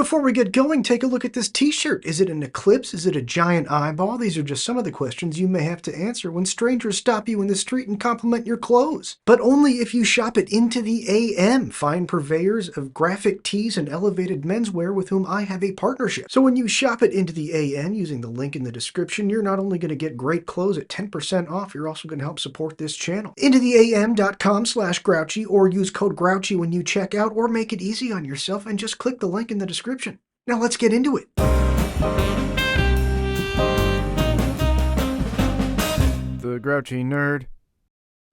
Before we get going, take a look at this t-shirt. Is it an eclipse? Is it a giant eyeball? These are just some of the questions you may have to answer when strangers stop you in the street and compliment your clothes. But only if you shop at Into the AM, fine purveyors of graphic tees and elevated menswear with whom I have a partnership. So when you shop at Into the AM using the link in the description, you're not only going to get great clothes at 10% off, you're also going to help support this channel. IntoTheAM.com/Grouchy, or use code Grouchy when you check out, or make it easy on yourself and just click the link in the description. Now let's get into it. The Grouchy Nerd.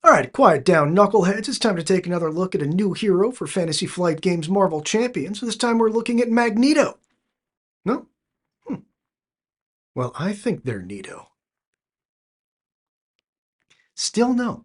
Alright, quiet down, knuckleheads. It's time to take another look at a new hero for Fantasy Flight Games Marvel Champions. This time we're looking at Magneto. No? Well, I think they're neato. Still no.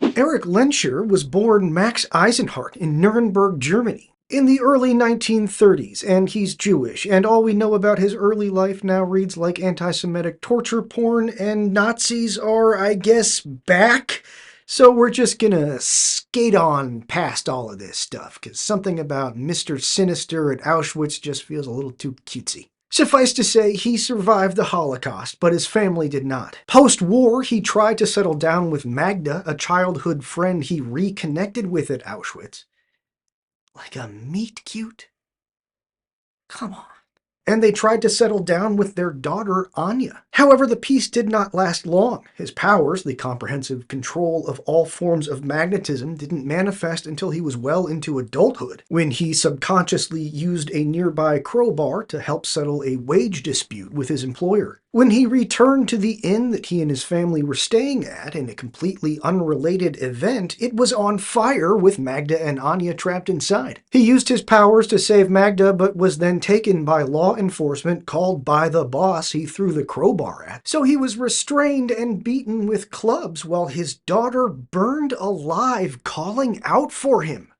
Erich Lenscher was born Max Eisenhardt in Nuremberg, Germany, in the early 1930s, and he's Jewish, and all we know about his early life now reads like anti-Semitic torture porn, and Nazis are, I guess, back? So we're just gonna skate on past all of this stuff, because something about Mr. Sinister at Auschwitz just feels a little too cutesy. Suffice to say, he survived the Holocaust, but his family did not. Post-war, he tried to settle down with Magda, a childhood friend he reconnected with at Auschwitz. Like a meet-cute? Come on. And they tried to settle down with their daughter, Anya. However, the peace did not last long. His powers, the comprehensive control of all forms of magnetism, didn't manifest until he was well into adulthood, when he subconsciously used a nearby crowbar to help settle a wage dispute with his employer. When he returned to the inn that he and his family were staying at in a completely unrelated event, it was on fire with Magda and Anya trapped inside. He used his powers to save Magda, but was then taken by law enforcement, called by the boss he threw the crowbar at. So he was restrained and beaten with clubs while his daughter burned alive, calling out for him.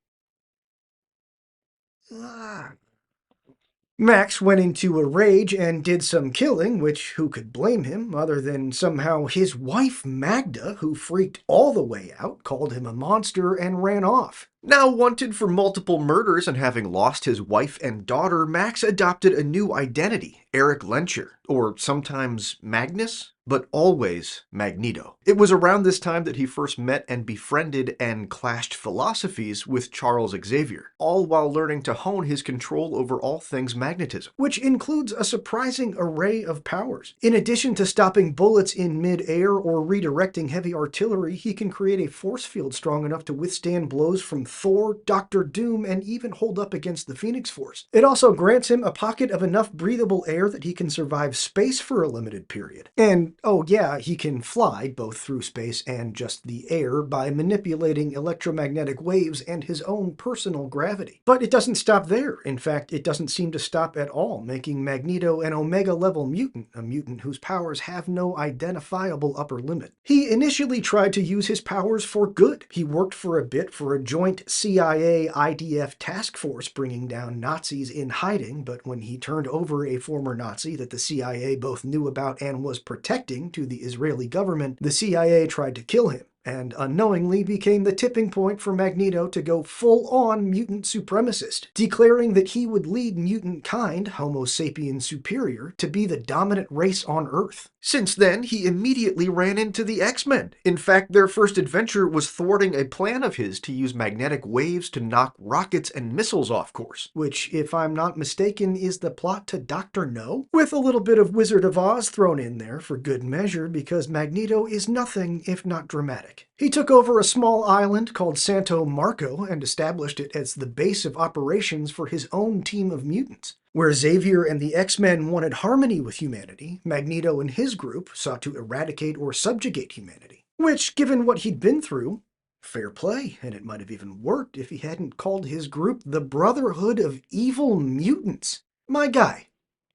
Max went into a rage and did some killing, which who could blame him, other than somehow his wife Magda, who freaked all the way out, called him a monster, and ran off. Now wanted for multiple murders and having lost his wife and daughter, Max adopted a new identity, Erich Lenscher, or sometimes Magnus, but always Magneto. It was around this time that he first met and befriended and clashed philosophies with Charles Xavier, all while learning to hone his control over all things magnetism, which includes a surprising array of powers. In addition to stopping bullets in mid-air or redirecting heavy artillery, he can create a force field strong enough to withstand blows from Thor, Doctor Doom, and even hold up against the Phoenix Force. It also grants him a pocket of enough breathable air that he can survive space for a limited period. And, oh yeah, he can fly both through space and just the air by manipulating electromagnetic waves and his own personal gravity. But it doesn't stop there. In fact, it doesn't seem to stop at all, making Magneto an Omega-level mutant, a mutant whose powers have no identifiable upper limit. He initially tried to use his powers for good. He worked for a bit for a joint CIA-IDF task force bringing down Nazis in hiding, but when he turned over a former Nazi that the CIA both knew about and was protecting to the Israeli government, the CIA tried to kill him, and unknowingly became the tipping point for Magneto to go full-on mutant supremacist, declaring that he would lead mutant kind, Homo sapiens superior, to be the dominant race on Earth. Since then, he immediately ran into the X-Men. In fact, their first adventure was thwarting a plan of his to use magnetic waves to knock rockets and missiles off course, which, if I'm not mistaken, is the plot to Dr. No, with a little bit of Wizard of Oz thrown in there for good measure, because Magneto is nothing if not dramatic. He took over a small island called Santo Marco and established it as the base of operations for his own team of mutants. Where Xavier and the X-Men wanted harmony with humanity, Magneto and his group sought to eradicate or subjugate humanity. Which, given what he'd been through, fair play, and it might have even worked if he hadn't called his group the Brotherhood of Evil Mutants. My guy,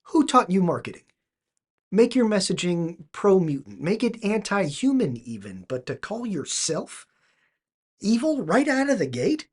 who taught you marketing? Make your messaging pro-mutant. Make it anti-human even, but to call yourself evil right out of the gate?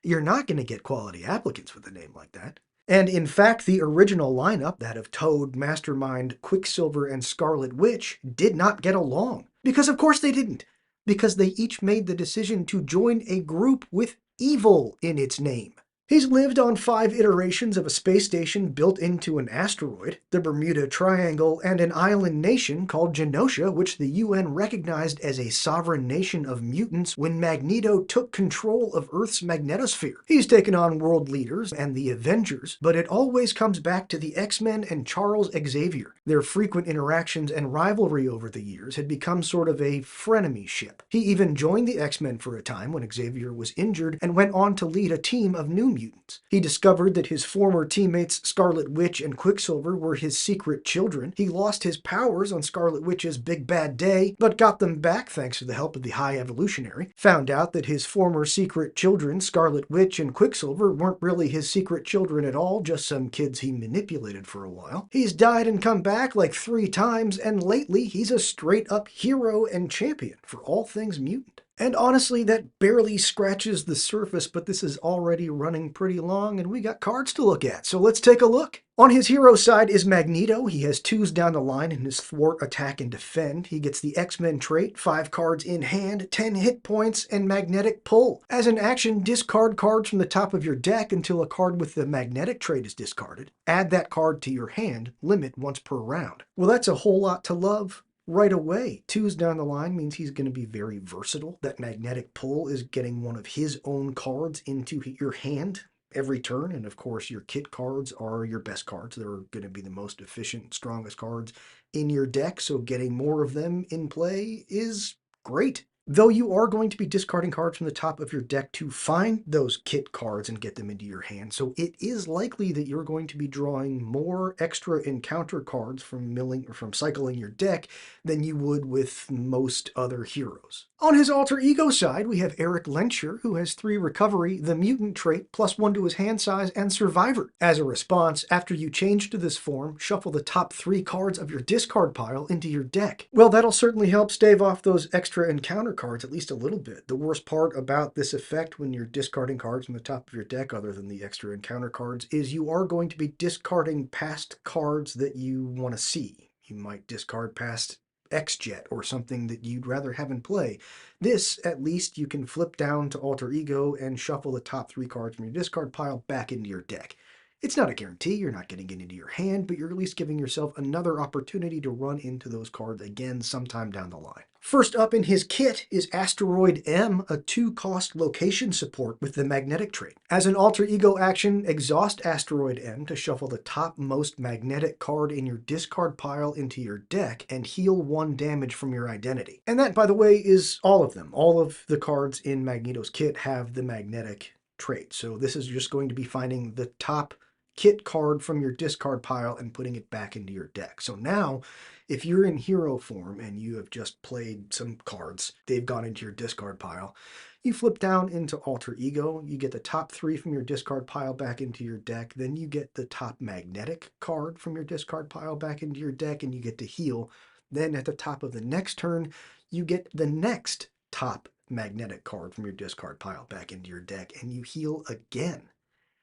You're not going to get quality applicants with a name like that. And in fact, the original lineup, that of Toad, Mastermind, Quicksilver, and Scarlet Witch, did not get along. Because of course they didn't. Because they each made the decision to join a group with evil in its name. He's lived on 5 iterations of a space station built into an asteroid, the Bermuda Triangle, and an island nation called Genosha, which the UN recognized as a sovereign nation of mutants when Magneto took control of Earth's magnetosphere. He's taken on world leaders and the Avengers, but it always comes back to the X-Men and Charles Xavier. Their frequent interactions and rivalry over the years had become sort of a frenemy-ship. He even joined the X-Men for a time when Xavier was injured and went on to lead a team of new mutants. He discovered that his former teammates Scarlet Witch and Quicksilver were his secret children. He lost his powers on Scarlet Witch's Big Bad Day, but got them back thanks to the help of the High Evolutionary. Found out that his former secret children, Scarlet Witch and Quicksilver, weren't really his secret children at all, just some kids he manipulated for a while. He's died and come back like 3 times, and lately he's a straight-up hero and champion for all things mutant. And honestly, that barely scratches the surface, but this is already running pretty long, and we got cards to look at, so let's take a look. On his hero side is Magneto. He has 2s down the line in his thwart, attack, and defend. He gets the X-Men trait, 5 cards in hand, 10 hit points, and magnetic pull. As an action, discard cards from the top of your deck until a card with the magnetic trait is discarded. Add that card to your hand, limit once per round. Well, that's a whole lot to love right away. 2s down the line means he's going to be very versatile. That magnetic pull is getting one of his own cards into your hand every turn, and of course your kit cards are your best cards. They're going to be the most efficient, strongest cards in your deck, so getting more of them in play is great. Though you are going to be discarding cards from the top of your deck to find those kit cards and get them into your hand, so it is likely that you're going to be drawing more extra encounter cards from cycling your deck than you would with most other heroes. On his alter ego side, we have Eric Lencher, who has 3 recovery, the mutant trait, +1 to his hand size, and survivor. As a response, after you change to this form, shuffle the top 3 cards of your discard pile into your deck. Well, that'll certainly help stave off those extra encounter cards at least a little bit. The worst part about this effect when you're discarding cards from the top of your deck, other than the extra encounter cards, is you are going to be discarding past cards that you want to see. You might discard past X-Jet or something that you'd rather have in play. This, at least, you can flip down to alter ego and shuffle the top 3 cards from your discard pile back into your deck. It's not a guarantee, you're not getting it into your hand, but you're at least giving yourself another opportunity to run into those cards again sometime down the line. First up in his kit is Asteroid M, a 2-cost location support with the magnetic trait. As an alter ego action, exhaust Asteroid M to shuffle the topmost magnetic card in your discard pile into your deck and heal 1 damage from your identity. And that, by the way, is all of them. All of the cards in Magneto's kit have the magnetic trait. So this is just going to be finding the top kit card from your discard pile and putting it back into your deck. So now, if you're in hero form and you have just played some cards, they've gone into your discard pile, you flip down into alter ego, you get the top 3 from your discard pile back into your deck, then you get the top magnetic card from your discard pile back into your deck and you get to heal. Then at the top of the next turn, you get the next top magnetic card from your discard pile back into your deck and you heal again.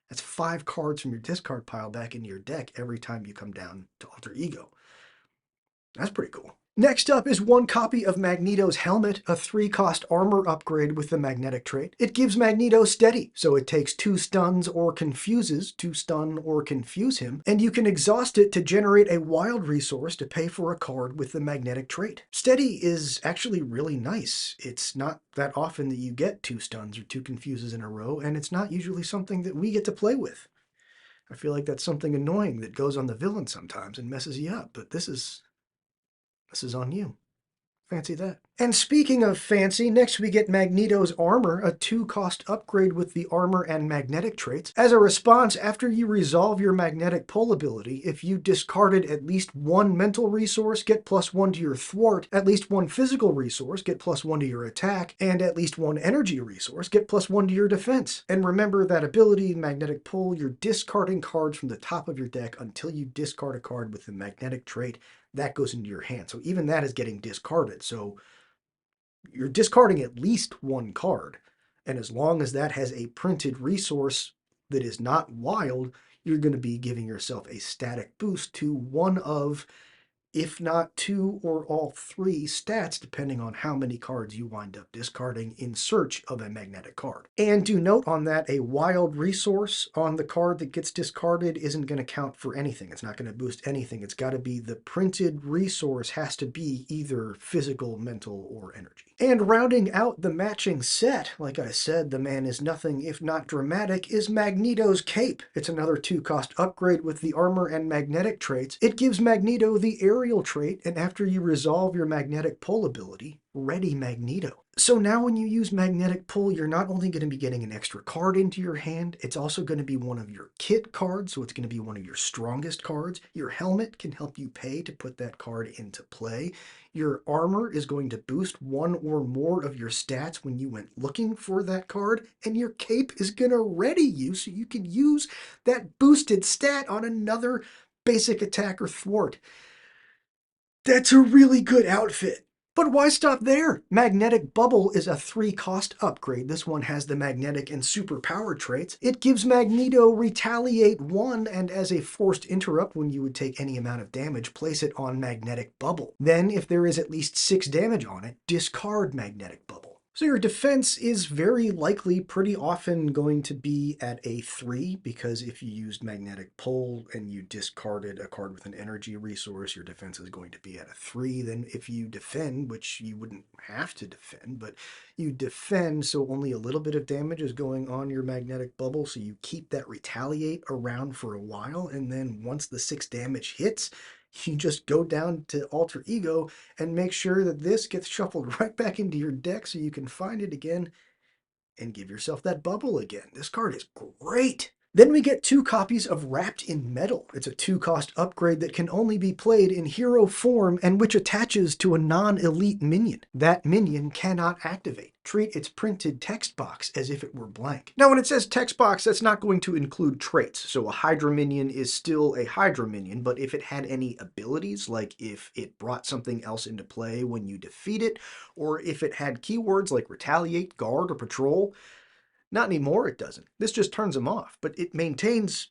That's 5 cards from your discard pile back into your deck every time you come down to alter ego. That's pretty cool. Next up is 1 copy of Magneto's helmet, a 3-cost armor upgrade with the magnetic trait. It gives Magneto steady, so it takes 2 stuns or confuses to stun or confuse him, and you can exhaust it to generate a wild resource to pay for a card with the magnetic trait. Steady is actually really nice. It's not that often that you get 2 stuns or 2 confuses in a row, and it's not usually something that we get to play with. I feel like that's something annoying that goes on the villain sometimes and messes you up, but this is on you. Fancy that. And speaking of fancy, next we get Magneto's armor, a 2-cost upgrade with the armor and magnetic traits. As a response, after you resolve your magnetic pull ability, if you discarded at least 1 mental resource, get +1 to your thwart, at least 1 physical resource, get +1 to your attack, and at least 1 energy resource, get +1 to your defense. And remember that ability, magnetic pull, you're discarding cards from the top of your deck until you discard a card with the magnetic trait. That goes into your hand. So even that is getting discarded. So you're discarding at least 1 card. And as long as that has a printed resource that is not wild, you're going to be giving yourself a static boost to one of if not two or all three stats, depending on how many cards you wind up discarding in search of a magnetic card. And do note on that, a wild resource on the card that gets discarded isn't going to count for anything. It's not going to boost anything. It's got to be the printed resource has to be either physical, mental, or energy. And rounding out the matching set, like I said, the man is nothing if not dramatic, is Magneto's cape. It's another 2-cost upgrade with the armor and magnetic traits. It gives Magneto the aerial trait, and after you resolve your magnetic pull ability, ready Magneto. So now when you use magnetic pull, you're not only going to be getting an extra card into your hand, it's also going to be one of your kit cards, so it's going to be one of your strongest cards. Your helmet can help you pay to put that card into play. Your armor is going to boost one or more of your stats when you went looking for that card, and your cape is going to ready you so you can use that boosted stat on another basic attack or thwart. That's a really good outfit. But why stop there? Magnetic Bubble is a 3-cost upgrade. This one has the magnetic and superpower traits. It gives Magneto Retaliate 1, and as a forced interrupt when you would take any amount of damage, place it on Magnetic Bubble. Then, if there is at least 6 damage on it, discard Magnetic Bubble. So your defense is very likely pretty often going to be at a 3, because if you used magnetic pull and you discarded a card with an energy resource, your defense is going to be at a 3. Then if you defend, which you wouldn't have to defend, but you defend so only a little bit of damage is going on your magnetic bubble, so you keep that retaliate around for a while, and then once the 6 damage hits, you just go down to alter ego and make sure that this gets shuffled right back into your deck so you can find it again and give yourself that bubble again. This card is great. Then we get 2 copies of Wrapped in Metal. It's a 2-cost upgrade that can only be played in hero form and which attaches to a non-elite minion. That minion cannot activate. Treat its printed text box as if it were blank. Now when it says text box, that's not going to include traits. So a Hydra minion is still a Hydra minion, but if it had any abilities, like if it brought something else into play when you defeat it, or if it had keywords like retaliate, guard, or patrol, not anymore, it doesn't. This just turns them off, but it maintains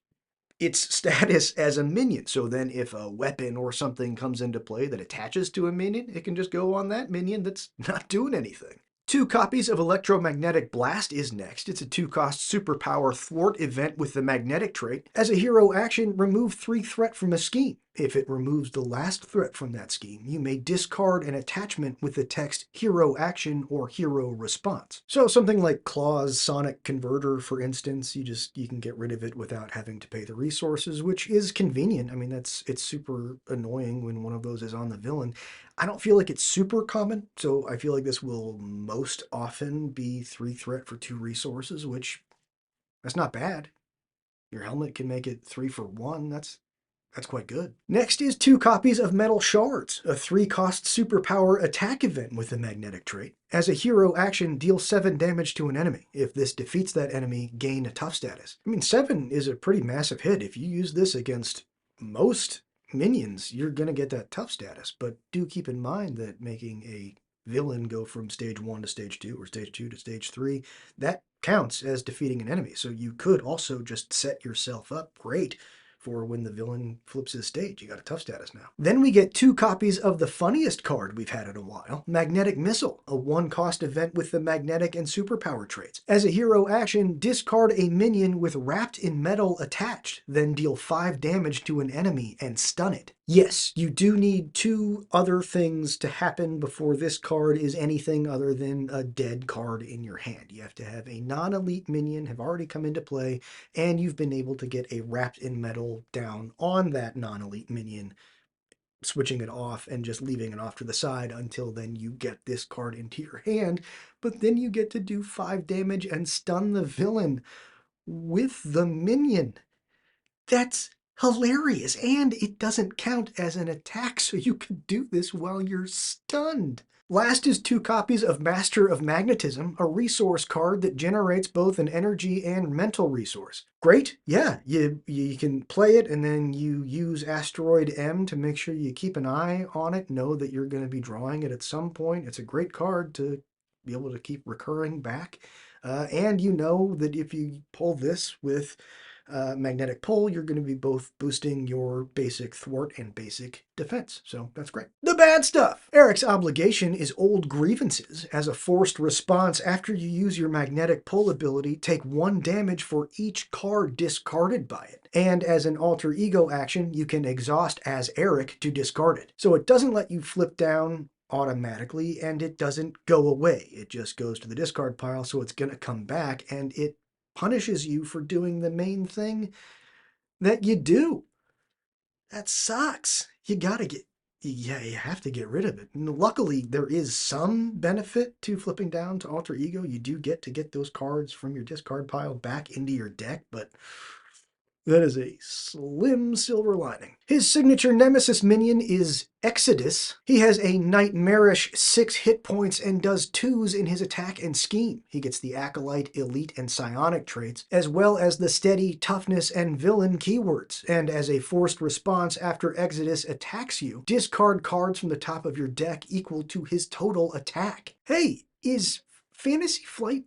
its status as a minion. So then if a weapon or something comes into play that attaches to a minion, it can just go on that minion that's not doing anything. 2 copies of Electromagnetic Blast is next. It's a 2-cost superpower thwart event with the magnetic trait. As a hero action, remove 3 threat from a scheme. If it removes the last threat from that scheme, you may discard an attachment with the text hero action or hero response. So something like Claw's Sonic Converter, for instance, you can get rid of it without having to pay the resources, which is convenient. I mean, it's super annoying when one of those is on the villain. I don't feel like it's super common, so I feel like this will most often be 3 threat for 2 resources, which that's not bad. Your helmet can make it 3 for 1. That's quite good. Next is 2 copies of Metal Shards, a 3-cost superpower attack event with the magnetic trait. As a hero action, deal 7 damage to an enemy. If this defeats that enemy, gain a tough status. I mean, 7 is a pretty massive hit. If you use this against most minions, you're going to get that tough status. But do keep in mind that making a villain go from stage 1 to stage 2 or stage 2 to stage 3, that counts as defeating an enemy. So you could also just set yourself up great for when the villain flips his stage. You got a tough status now. Then we get 2 copies of the funniest card we've had in a while, Magnetic Missile, a 1-cost event with the magnetic and superpower traits. As a hero action, discard a minion with Wrapped in Metal attached, then deal 5 damage to an enemy and stun it. Yes, you do need 2 other things to happen before this card is anything other than a dead card in your hand. You have to have a non-elite minion have already come into play, and you've been able to get a Wrapped in Metal down on that non-elite minion, switching it off and just leaving it off to the side until then you get this card into your hand. But then you get to do 5 damage and stun the villain with the minion. That's hilarious, and it doesn't count as an attack, so you can do this while you're stunned. Last is 2 copies of Master of Magnetism, a resource card that generates both an energy and mental resource. Great, yeah, you can play it and then you use Asteroid M to make sure you keep an eye on it, know that you're going to be drawing it at some point. It's a great card to be able to keep recurring back. And you know that if you pull this with Magnetic Pull, you're going to be both boosting your basic thwart and basic defense. So that's great. The bad stuff. Eric's Obligation is Old Grievances. As a forced response, after you use your Magnetic Pull ability, take 1 damage for each card discarded by it. And as an alter ego action, you can exhaust as Eric to discard it. So it doesn't let you flip down automatically, and it doesn't go away. It just goes to the discard pile, so it's going to come back, and it punishes you for doing the main thing that you do. That sucks. Yeah, you have to get rid of it. And luckily, there is some benefit to flipping down to alter ego. You do get to get those cards from your discard pile back into your deck, but that is a slim silver lining. His signature Nemesis minion is Exodus. He has a nightmarish 6 hit points and does 2s in his attack and scheme. He gets the Acolyte, Elite, and Psionic traits, as well as the Steady, Toughness, and Villain keywords. And as a forced response after Exodus attacks you, discard cards from the top of your deck equal to his total attack. Hey, is Fantasy Flight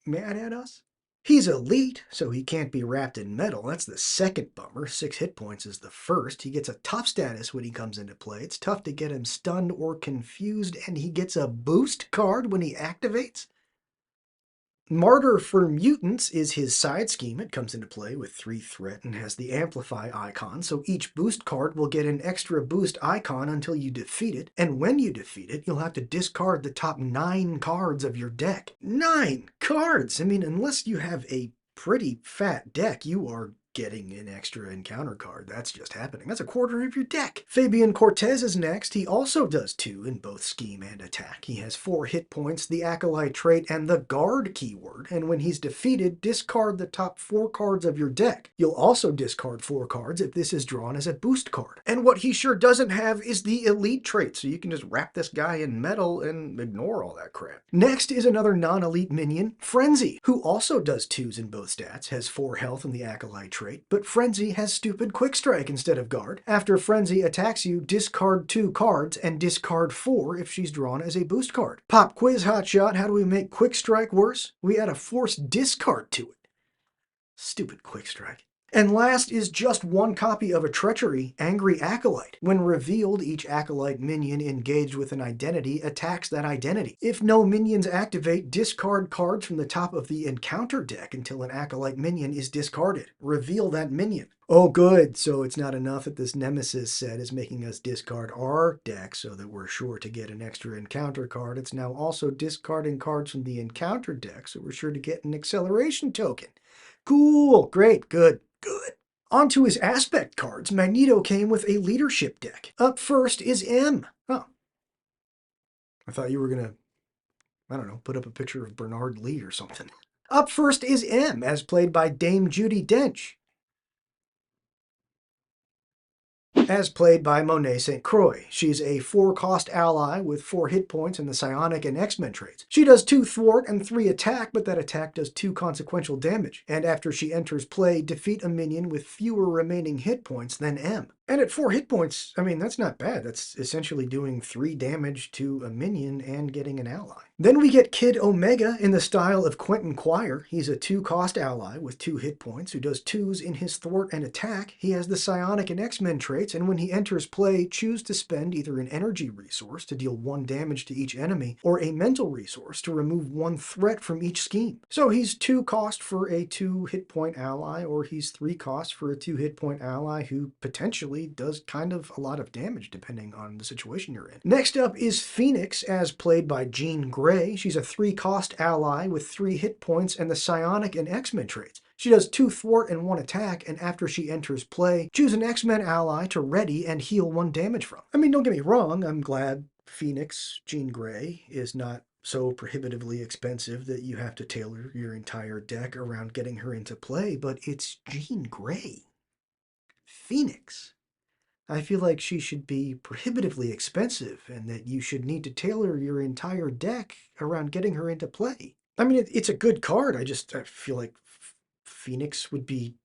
mad at us? He's elite, so he can't be wrapped in metal. That's the second bummer. 6 hit points is the first. He gets a tough status when he comes into play. It's tough to get him stunned or confused, and he gets a boost card when he activates. Martyr for Mutants is his side scheme. It comes into play with 3 threat and has the Amplify icon, so each boost card will get an extra boost icon until you defeat it, and when you defeat it, you'll have to discard the top 9 cards of your deck. 9 cards! I mean, unless you have a pretty fat deck, you are getting an extra encounter card. That's just happening. That's a quarter of your deck. Fabian Cortez is next. He also does 2 in both scheme and attack. He has 4 hit points, the Acolyte trait, and the Guard keyword, and when he's defeated, discard the top 4 cards of your deck. You'll also discard 4 cards if this is drawn as a boost card. And what he sure doesn't have is the Elite trait, so you can just wrap this guy in metal and ignore all that crap. Next is another non-elite minion, Frenzy, who also does 2s in both stats, has 4 health in the Acolyte trait, but Frenzy has stupid Quick Strike instead of Guard. After Frenzy attacks you, discard 2 cards and discard 4 if she's drawn as a boost card. Pop quiz hotshot, how do we make Quick Strike worse? We add a forced discard to it. Stupid Quick Strike. And last is just 1 copy of a Treachery, Angry Acolyte. When revealed, each Acolyte minion engaged with an identity attacks that identity. If no minions activate, discard cards from the top of the encounter deck until an Acolyte minion is discarded. Reveal that minion. Oh good, so it's not enough that this Nemesis set is making us discard our deck so that we're sure to get an extra encounter card. It's now also discarding cards from the encounter deck so we're sure to get an acceleration token. Cool, great, good. On to his aspect cards, Magneto came with a leadership deck. Up first is M. Oh. I thought you were gonna, I don't know, put up a picture of Bernard Lee or something. Up first is M, as played by Dame Judi Dench. As played by Monet St. Croix. She's a 4-cost ally with 4 hit points and the Psionic and X-Men traits. She does 2 thwart and 3 attack, but that attack does 2 consequential damage. And after she enters play, defeat a minion with fewer remaining hit points than M. And at 4 hit points, I mean, that's not bad. That's essentially doing 3 damage to a minion and getting an ally. Then we get Kid Omega in the style of Quentin Quire. He's a 2-cost ally with 2 hit points who does 2s in his thwart and attack. He has the Psionic and X-Men traits, and when he enters play, choose to spend either an energy resource to deal 1 damage to each enemy, or a mental resource to remove 1 threat from each scheme. So he's 2 cost for a 2 hit point ally, or he's 3 cost for a 2 hit point ally who potentially does kind of a lot of damage depending on the situation you're in. Next up is Phoenix, as played by Jean Grey. She's a 3-cost ally with 3 hit points and the Psionic and X-Men traits. She does 2 thwart and 1 attack, and after she enters play, choose an X-Men ally to ready and heal 1 damage from. I mean, don't get me wrong, I'm glad Phoenix, Jean Grey, is not so prohibitively expensive that you have to tailor your entire deck around getting her into play, but it's Jean Grey. Phoenix. I feel like she should be prohibitively expensive and that you should need to tailor your entire deck around getting her into play. I mean, it's a good card. I feel like Phoenix would be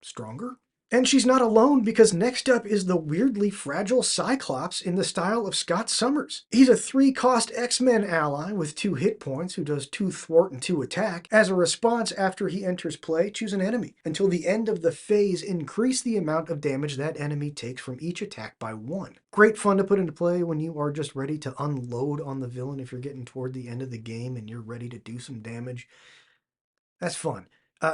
stronger. And she's not alone, because next up is the weirdly fragile Cyclops in the style of Scott Summers. He's a 3-cost X-Men ally with 2 hit points who does 2 thwart and 2 attack. As a response, after he enters play, choose an enemy. Until the end of the phase, increase the amount of damage that enemy takes from each attack by 1. Great fun to put into play when you are just ready to unload on the villain if you're getting toward the end of the game and you're ready to do some damage. That's fun.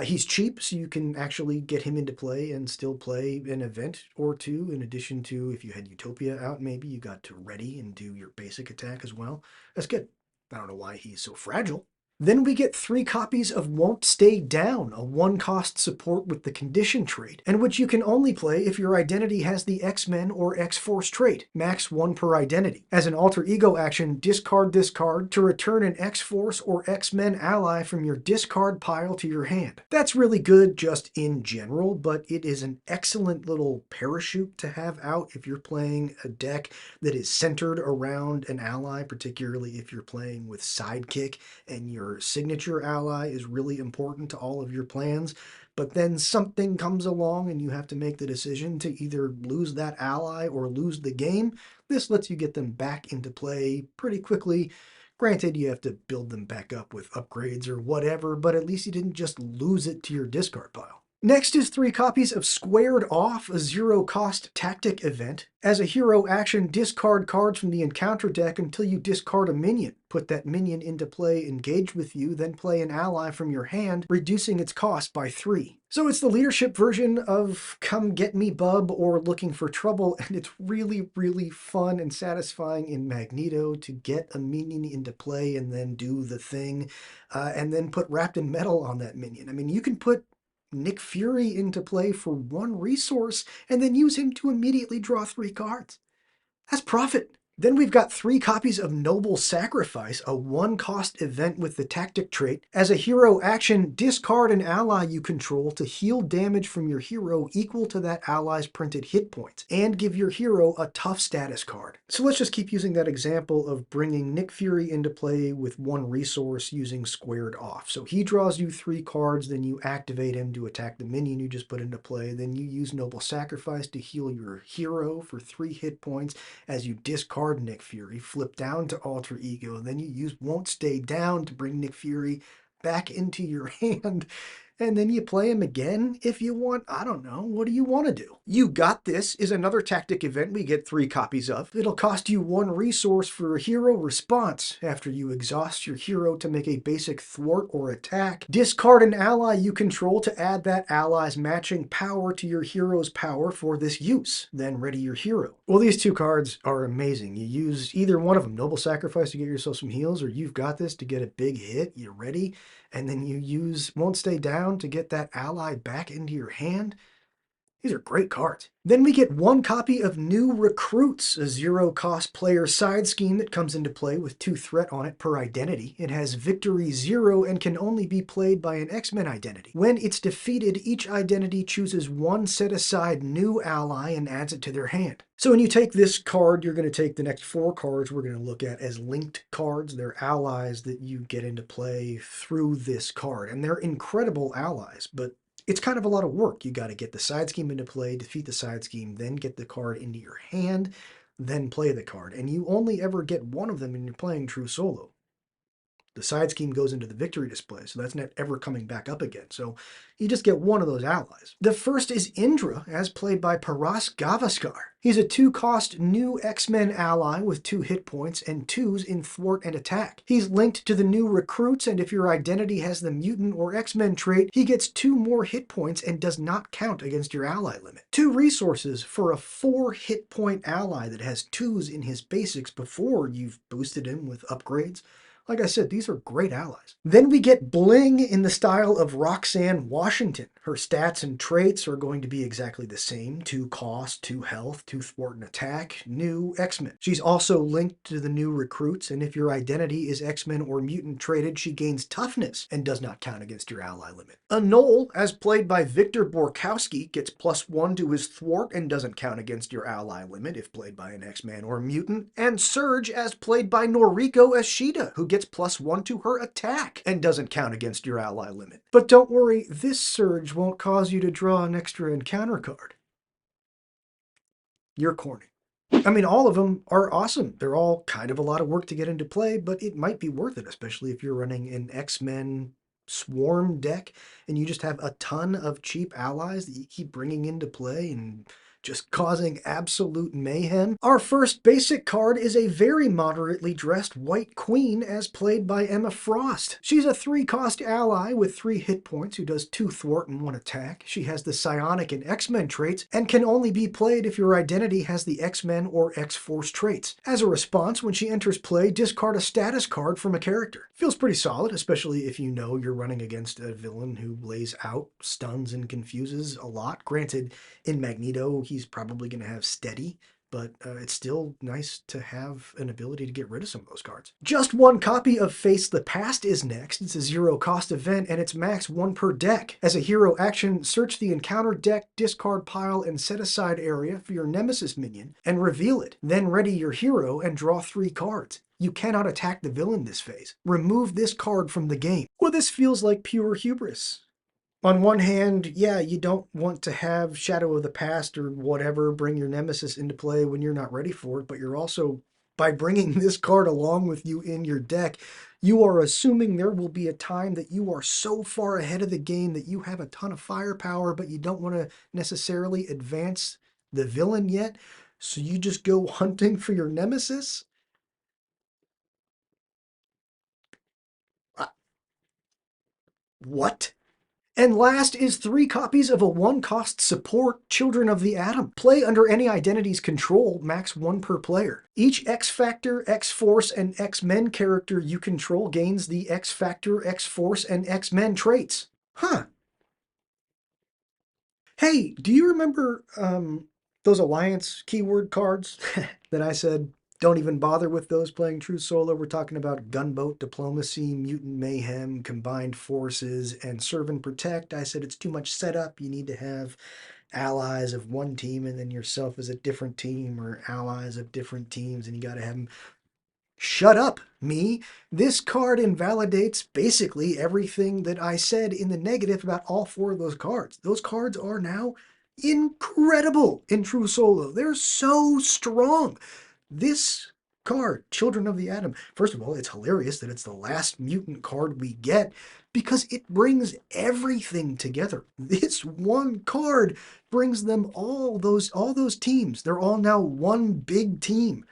He's cheap, so you can actually get him into play and still play an event or two, in addition to, if you had Utopia out, maybe you got to ready and do your basic attack as well. That's good. I don't know why he's so fragile. Then we get 3 copies of Won't Stay Down, a 1-cost support with the condition trait, and which you can only play if your identity has the X-Men or X-Force trait, max 1 per identity. As an alter ego action, discard this card to return an X-Force or X-Men ally from your discard pile to your hand. That's really good just in general, but it is an excellent little parachute to have out if you're playing a deck that is centered around an ally, particularly if you're playing with Sidekick and your signature ally is really important to all of your plans, but then something comes along and you have to make the decision to either lose that ally or lose the game. This lets you get them back into play pretty quickly. Granted, you have to build them back up with upgrades or whatever, but at least you didn't just lose it to your discard pile. Next is 3 copies of Squared Off, a 0-cost tactic event. As a hero action, discard cards from the encounter deck until you discard a minion. Put that minion into play engaged with you, then play an ally from your hand, reducing its cost by 3. So it's the leadership version of Come Get Me Bub or Looking for Trouble, and it's really, really fun and satisfying in Magneto to get a minion into play and then do the thing, and then put Wrapped in Metal on that minion. I mean, you can put Nick Fury into play for 1 resource and then use him to immediately draw 3 cards. That's profit. Then we've got 3 copies of Noble Sacrifice, a 1-cost event with the tactic trait. As a hero action, discard an ally you control to heal damage from your hero equal to that ally's printed hit points, and give your hero a tough status card. So let's just keep using that example of bringing Nick Fury into play with 1 resource using Squared Off. So he draws you 3 cards, then you activate him to attack the minion you just put into play, then you use Noble Sacrifice to heal your hero for 3 hit points. As you discard Nick Fury, flip down to Alter Ego, and then you use Won't Stay Down to bring Nick Fury back into your hand, and then you play him again if you want. I don't know. What do you want to do? You Got This is another tactic event we get 3 copies of. It'll cost you 1 resource for a hero response. After you exhaust your hero to make a basic thwart or attack, discard an ally you control to add that ally's matching power to your hero's power for this use. Then ready your hero. Well, these 2 cards are amazing. You use either one of them, Noble Sacrifice to get yourself some heals, or You've Got This to get a big hit. You're ready. And then you use Won't Stay Down to get that ally back into your hand. These are great cards. Then we get 1 copy of New Recruits, a 0-cost player side scheme that comes into play with 2 threat on it per identity. It has victory 0 and can only be played by an X-Men identity. When it's defeated, each identity chooses 1 set-aside new ally and adds it to their hand. So when you take this card, you're going to take the next 4 cards we're going to look at as linked cards. They're allies that you get into play through this card. And they're incredible allies, but it's kind of a lot of work. You got to get the side scheme into play, defeat the side scheme, then get the card into your hand, then play the card. And you only ever get 1 of them when you're playing true solo. The side scheme goes into the victory display, so that's not ever coming back up again. So you just get 1 of those allies. The first is Indra, as played by Paras Gavaskar. He's a 2-cost new X-Men ally with 2 hit points and 2s in thwart and attack. He's linked to the New Recruits, and if your identity has the mutant or X-Men trait, he gets 2 more hit points and does not count against your ally limit. 2 resources for a 4 hit point ally that has 2s in his basics before you've boosted him with upgrades. Like I said, these are great allies. Then we get Bling in the style of Roxanne Washington. Her stats and traits are going to be exactly the same. 2 cost, 2 health, 2 thwart and attack, new X-Men. She's also linked to the New Recruits, and if your identity is X-Men or mutant traded, she gains toughness and does not count against your ally limit. Anole, as played by Victor Borkowski, gets +1 to his thwart and doesn't count against your ally limit if played by an X-Man or mutant. And Surge, as played by Noriko Ashida, who gets +1 to her attack and doesn't count against your ally limit. But don't worry, this Surge rage won't cause you to draw an extra encounter card. You're corny. I mean, all of them are awesome. They're all kind of a lot of work to get into play, but it might be worth it, especially if you're running an X-Men Swarm deck and you just have a ton of cheap allies that you keep bringing into play and just causing absolute mayhem. Our first basic card is a very moderately dressed White Queen as played by Emma Frost. She's a 3-cost ally with 3 hit points who does 2 thwart and 1 attack. She has the Psionic and X-Men traits and can only be played if your identity has the X-Men or X-Force traits. As a response, when she enters play, discard a status card from a character. Feels pretty solid, especially if you know you're running against a villain who lays out, stuns, and confuses a lot. Granted, in Magneto, he's probably going to have steady, but it's still nice to have an ability to get rid of some of those cards. Just 1 copy of Face the Past is next. It's a 0-cost event, and it's max 1 per deck. As a hero action, search the encounter deck, discard pile, and set aside area for your Nemesis minion, and reveal it. Then ready your hero and draw 3 cards. You cannot attack the villain this phase. Remove this card from the game. Well, this feels like pure hubris. On one hand, yeah, you don't want to have Shadow of the Past or whatever bring your Nemesis into play when you're not ready for it, but you're also, by bringing this card along with you in your deck, you are assuming there will be a time that you are so far ahead of the game that you have a ton of firepower, but you don't want to necessarily advance the villain yet, so you just go hunting for your Nemesis? What? And last is 3 copies of a 1-cost support, Children of the Atom. Play under any identity's control, max 1 per player. Each X-Factor, X-Force, and X-Men character you control gains the X-Factor, X-Force, and X-Men traits. Huh. Hey, do you remember those Alliance keyword cards that I said don't even bother with those playing true solo? We're talking about gunboat diplomacy, mutant mayhem, combined forces, and serve and protect. I said it's too much setup. You need to have allies of one team and then yourself as a different team, or allies of different teams, and you got to have them. Shut up, me. This card invalidates basically everything that I said in the negative about all 4 of those cards. Those cards are now incredible in True Solo. They're so strong. This card, Children of the Atom, first of all, it's hilarious that it's the last mutant card we get because it brings everything together. This one card brings them all those teams. They're all now one big team.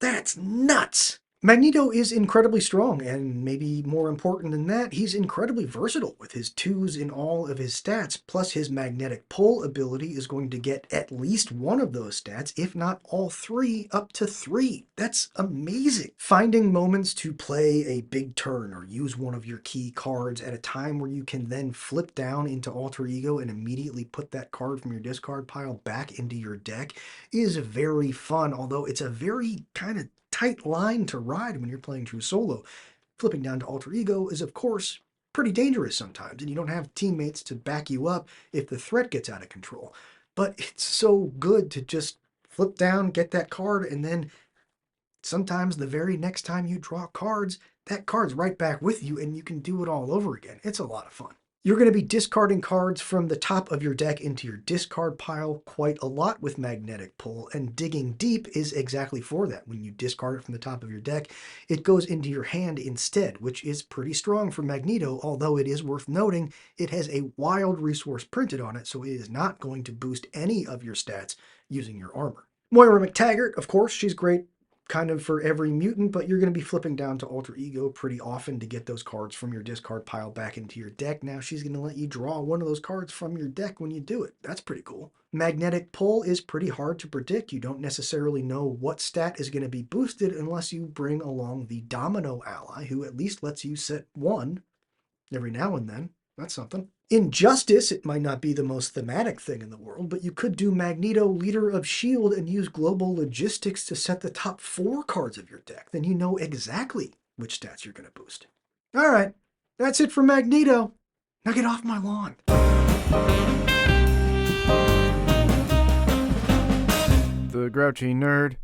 That's nuts! Magneto is incredibly strong, and maybe more important than that, he's incredibly versatile with his 2s in all of his stats, plus his magnetic pull ability is going to get at least 1 of those stats, if not all 3, up to 3. That's amazing. Finding moments to play a big turn or use one of your key cards at a time where you can then flip down into Alter Ego and immediately put that card from your discard pile back into your deck is very fun, although it's a very kind of tight line to ride when you're playing true solo. Flipping down to Alter Ego is, of course, pretty dangerous sometimes, and you don't have teammates to back you up if the threat gets out of control. But it's so good to just flip down, get that card, and then sometimes the very next time you draw cards, that card's right back with you, and you can do it all over again. It's a lot of fun. You're going to be discarding cards from the top of your deck into your discard pile quite a lot with Magnetic Pull, and Digging Deep is exactly for that. When you discard it from the top of your deck, it goes into your hand instead, which is pretty strong for Magneto, although it is worth noting it has a wild resource printed on it, so it is not going to boost any of your stats using your armor. Moira McTaggart, of course, she's great kind of for every mutant, but you're going to be flipping down to Alter Ego pretty often to get those cards from your discard pile back into your deck. Now she's going to let you draw one of those cards from your deck when you do it. That's pretty cool. Magnetic Pull is pretty hard to predict. You don't necessarily know what stat is going to be boosted unless you bring along the Domino ally, who at least lets you set 1 every now and then. That's something. In Justice, it might not be the most thematic thing in the world, but you could do Magneto, Leader of S.H.I.E.L.D., and use Global Logistics to set the top 4 cards of your deck. Then you know exactly which stats you're going to boost. All right, that's it for Magneto. Now get off my lawn. The Grouchy Nerd.